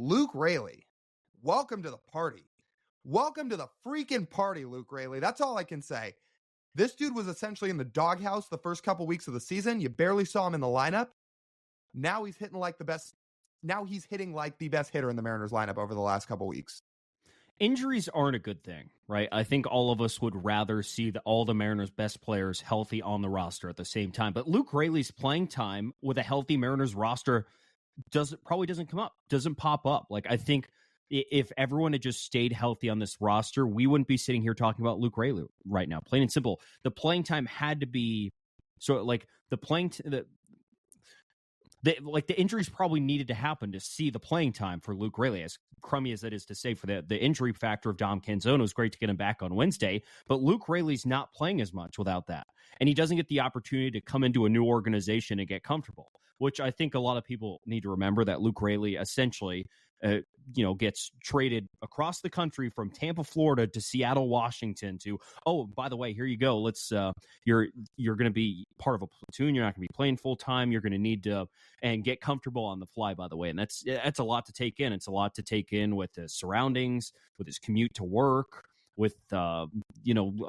Luke Raley, welcome to the party. Welcome to the freaking party, Luke Raley. That's all I can say. This dude was essentially in the doghouse the first couple weeks of the season. You barely saw him in the lineup. Now he's hitting like the best. Now he's hitting like the best hitter in the Mariners lineup over the last couple weeks. Injuries aren't a good thing, right? I think all of us would rather see all the Mariners' best players healthy on the roster at the same time. But Luke Raley's playing time with a healthy Mariners roster probably doesn't come up, doesn't pop up. Like, I think if everyone had just stayed healthy on this roster, we wouldn't be sitting here talking about Luke Raley right now. Plain and simple. The playing time had to be the injuries probably needed to happen to see the playing time for Luke Raley. As crummy as it is to say, for the injury factor of Dom Canzone, it was great to get him back on Wednesday, but Luke Raley's not playing as much without that. And he doesn't get the opportunity to come into a new organization and get comfortable, which I think a lot of people need to remember, that Luke Raley essentially gets traded across the country from Tampa, Florida to Seattle, Washington to, oh, by the way, here you go. Let's you're going to be part of a platoon. You're not going to be playing full time. You're going to need to and get comfortable on the fly, by the way. And that's a lot to take in. It's a lot to take in with his surroundings, with his commute to work, with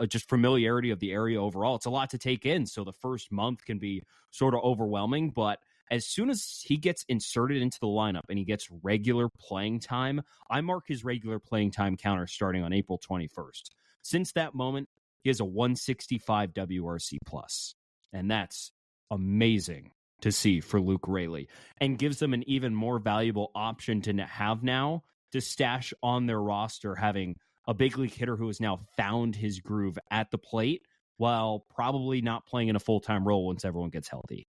just familiarity of the area overall. It's a lot to take in. So the first month can be sort of overwhelming, but as soon as he gets inserted into the lineup and he gets regular playing time, I mark his regular playing time counter starting on April 21st. Since that moment, he has a 165 WRC plus, and that's amazing to see for Luke Raley, and gives them an even more valuable option to have now to stash on their roster, having a big league hitter who has now found his groove at the plate while probably not playing in a full-time role once everyone gets healthy.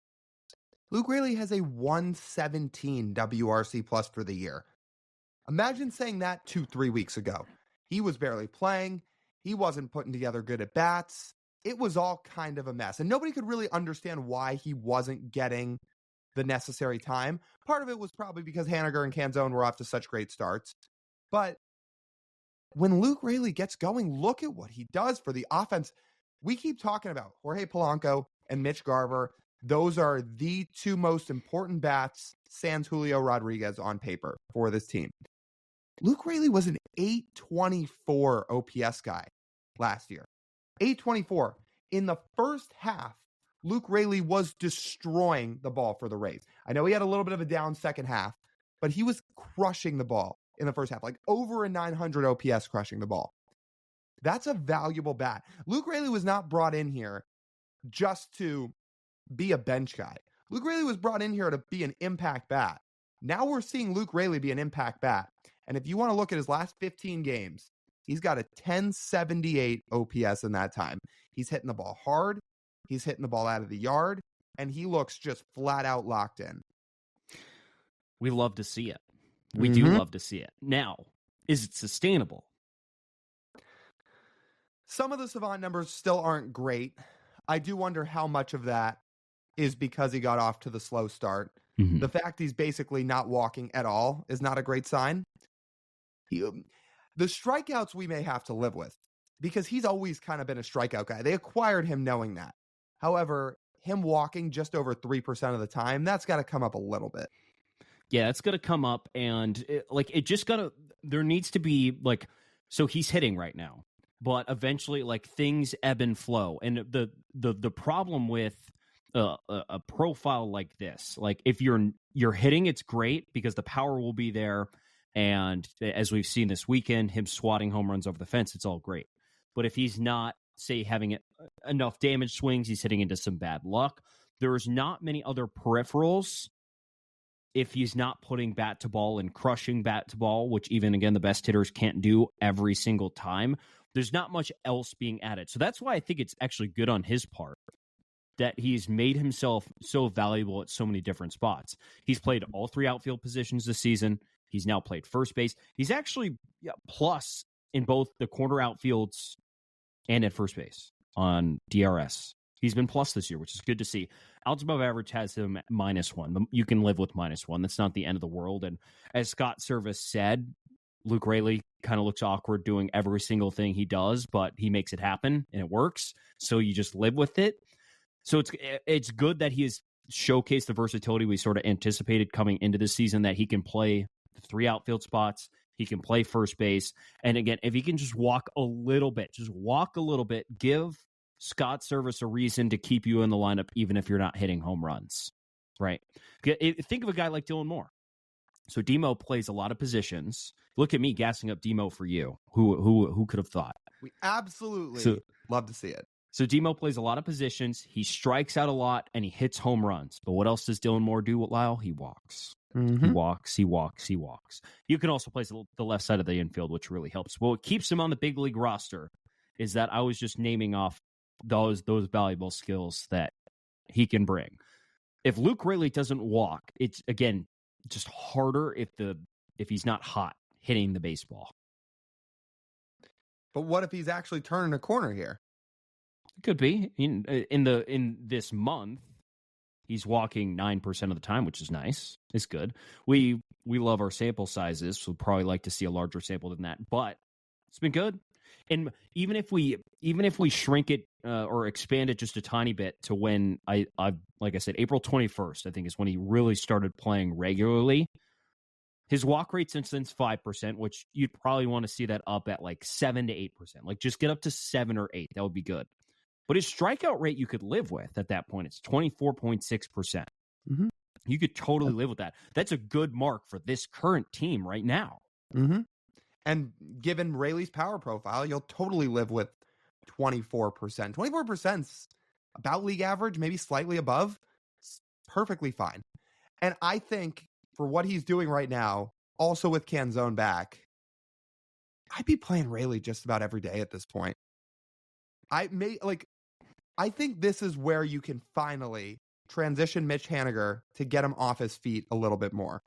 Luke Raley has a 117 WRC plus for the year. Imagine saying that 2-3 weeks ago. He was barely playing. He wasn't putting together good at bats. It was all kind of a mess. And nobody could really understand why he wasn't getting the necessary time. Part of it was probably because Haniger and Canzone were off to such great starts. But when Luke Raley gets going, look at what he does for the offense. We keep talking about Jorge Polanco and Mitch Garver. Those are the two most important bats, sans Julio Rodriguez, on paper for this team. Luke Raley was an 824 OPS guy last year. 824. In the first half, Luke Raley was destroying the ball for the Rays. I know he had a little bit of a down second half, but he was crushing the ball in the first half, like over a 900 OPS crushing the ball. That's a valuable bat. Luke Raley was not brought in here just to be a bench guy. Luke Raley was brought in here to be an impact bat. Now we're seeing Luke Raley be an impact bat. And if you want to look at his last 15 games, he's got a 1078 OPS in that time. He's hitting the ball hard. He's hitting the ball out of the yard. And he looks just flat out locked in. We love to see it. We do love to see it. Now, is it sustainable? Some of the Savant numbers still aren't great. I do wonder how much of that is because he got off to the slow start. The fact he's basically not walking at all is not a great sign. The strikeouts we may have to live with, because he's always kind of been a strikeout guy. They acquired him knowing that. However, him walking just over 3% of the time, that's got to come up a little bit. Yeah, it's going to come up, and there needs to be, so he's hitting right now, but eventually, things ebb and flow. And the problem with a profile like this, if you're hitting, it's great because the power will be there. And as we've seen this weekend, him swatting home runs over the fence, it's all great. But if he's not, say, having enough damage swings, he's hitting into some bad luck. There's not many other peripherals if he's not putting bat to ball and crushing bat to ball, which even, again, the best hitters can't do every single time. There's not much else being added. So that's why I think it's actually good on his part that he's made himself so valuable at so many different spots. He's played all three outfield positions this season. He's now played first base. He's actually plus in both the corner outfields and at first base on DRS. He's been plus this year, which is good to see. Outs above average has him at -1, but you can live with -1. That's not the end of the world. And as Scott Service said, Luke Raley kind of looks awkward doing every single thing he does, but he makes it happen and it works. So you just live with it. So it's good that he has showcased the versatility we sort of anticipated coming into this season, that he can play the 3 outfield spots. He can play first base. And again, if he can just walk a little bit, give Scott Service a reason to keep you in the lineup, even if you're not hitting home runs, right? Think of a guy like Dylan Moore. So Demo plays a lot of positions. Look at me gassing up Demo for you. Who could have thought? We absolutely love to see it. So Demo plays a lot of positions. He strikes out a lot, and he hits home runs. But what else does Dylan Moore do, Lyle? He walks. Mm-hmm. He walks. You can also play the left side of the infield, which really helps. Well, what keeps him on the big league roster is that I was just naming off those valuable skills that he can bring. If Luke Raley doesn't walk, it's, again, just harder if he's not hot hitting the baseball. But what if he's actually turning a corner here? It could be. In this month, he's walking 9% of the time, which is nice. It's good. We love our sample sizes, so we'd probably like to see a larger sample than that. But it's been good. And even if we shrink it or expand it just a tiny bit to when I like I said, April 21st, I think is when he really started playing regularly. His walk rate since then's 5%, which you'd probably want to see that up at like 7 to 8%. Like just get up to 7 or 8. That would be good. But his strikeout rate you could live with at that point. It's 24.6%. Mm-hmm. You could totally live with that. That's a good mark for this current team right now. Mm-hmm. And given Raley's power profile, you'll totally live with 24%. 24%'s about league average, maybe slightly above. It's perfectly fine. And I think for what he's doing right now, also with Canzone back, I'd be playing Raley just about every day at this point. I think this is where you can finally transition Mitch Haniger to get him off his feet a little bit more.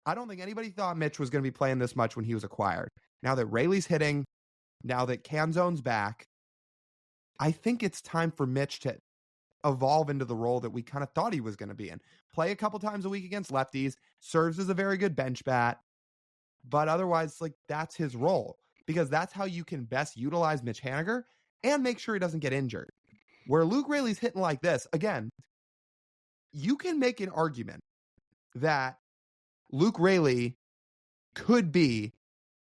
I don't think anybody thought Mitch was going to be playing this much when he was acquired. Now that Raley's hitting, now that Canzone's back, I think it's time for Mitch to evolve into the role that we kind of thought he was going to be in. Play a couple times a week against lefties, serves as a very good bench bat, but otherwise, like, that's his role, because that's how you can best utilize Mitch Haniger and make sure he doesn't get injured. Where Luke Raley's hitting like this, again, you can make an argument that Luke Raley could be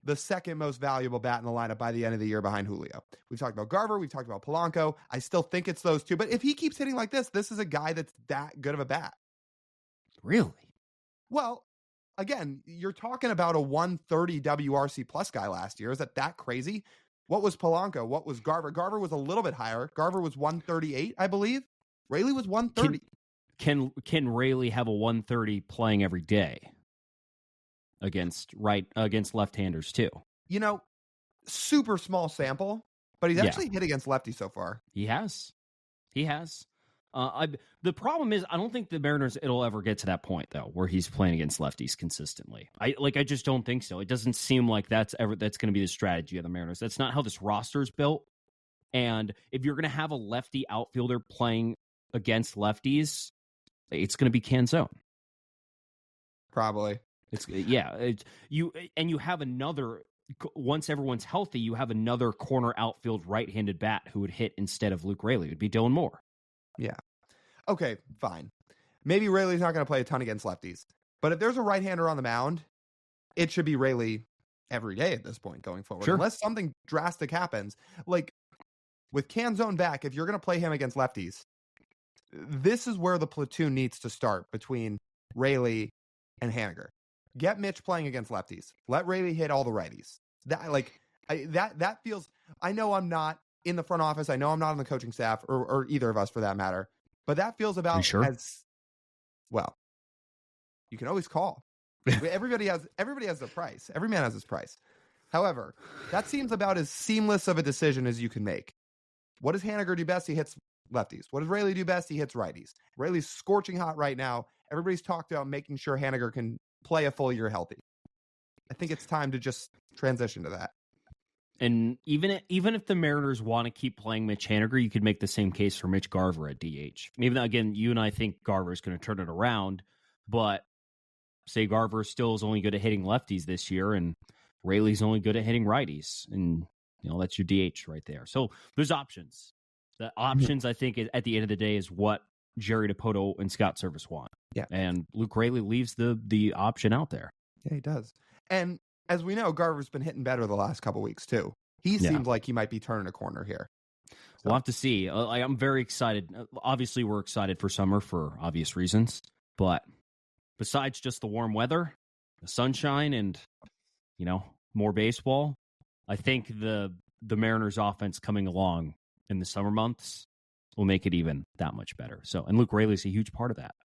the second most valuable bat in the lineup by the end of the year behind Julio. We've talked about Garver. We've talked about Polanco. I still think it's those two. But if he keeps hitting like this is a guy that's that good of a bat. Really? Well, again, you're talking about a 130 WRC plus guy last year. Is that crazy? What was Polanco? What was Garver? Garver was a little bit higher. Garver was 138, I believe. Raley was 130. Can Raley have a 130 playing every day against left-handers too? Super small sample, but he's actually hit against lefties so far. He has. The problem is, I don't think the Mariners, it'll ever get to that point though, where he's playing against lefties consistently. I just don't think so. It doesn't seem like that's going to be the strategy of the Mariners. That's not how this roster is built. And if you're going to have a lefty outfielder playing against lefties, it's going to be Canzone. Probably. You have another, once everyone's healthy, you have another corner outfield right-handed bat who would hit instead of Luke Raley. It would be Dylan Moore. Yeah. Okay, fine. Maybe Raley's not going to play a ton against lefties, but if there's a right-hander on the mound, it should be Raley every day at this point going forward. Sure. Unless something drastic happens. Like with Canzone back, if you're going to play him against lefties, this is where the platoon needs to start between Raley and Haniger. Get Mitch playing against lefties. Let Raley hit all the righties. That feels. I know I'm not in the front office. I know I'm not on the coaching staff or either of us for that matter. But that feels about as well. You can always call. Everybody has a price. Every man has his price. However, that seems about as seamless of a decision as you can make. What does Haniger do best? He hits lefties. What does Raley do best? He hits righties. Raley's scorching hot right now. Everybody's talked about making sure Haniger can play a full year healthy. I think it's time to just transition to that. And even if the Mariners want to keep playing Mitch Haniger, you could make the same case for Mitch Garver at DH. Even though, again, you and I think Garver is going to turn it around, but say Garver still is only good at hitting lefties this year, and Raley's only good at hitting righties, and that's your DH right there. So there's options. The options, I think, at the end of the day, is what Jerry Dipoto and Scott Service want. Yeah, and Luke Raley leaves the option out there. Yeah, he does. And as we know, Garver's been hitting better the last couple weeks too. He Yeah. seems like he might be turning a corner here. We'll have to see. I'm very excited. Obviously, we're excited for summer for obvious reasons. But besides just the warm weather, the sunshine, and, more baseball, I think the Mariners offense coming along in the summer months will make it even that much better. So, and Luke Raley's a huge part of that.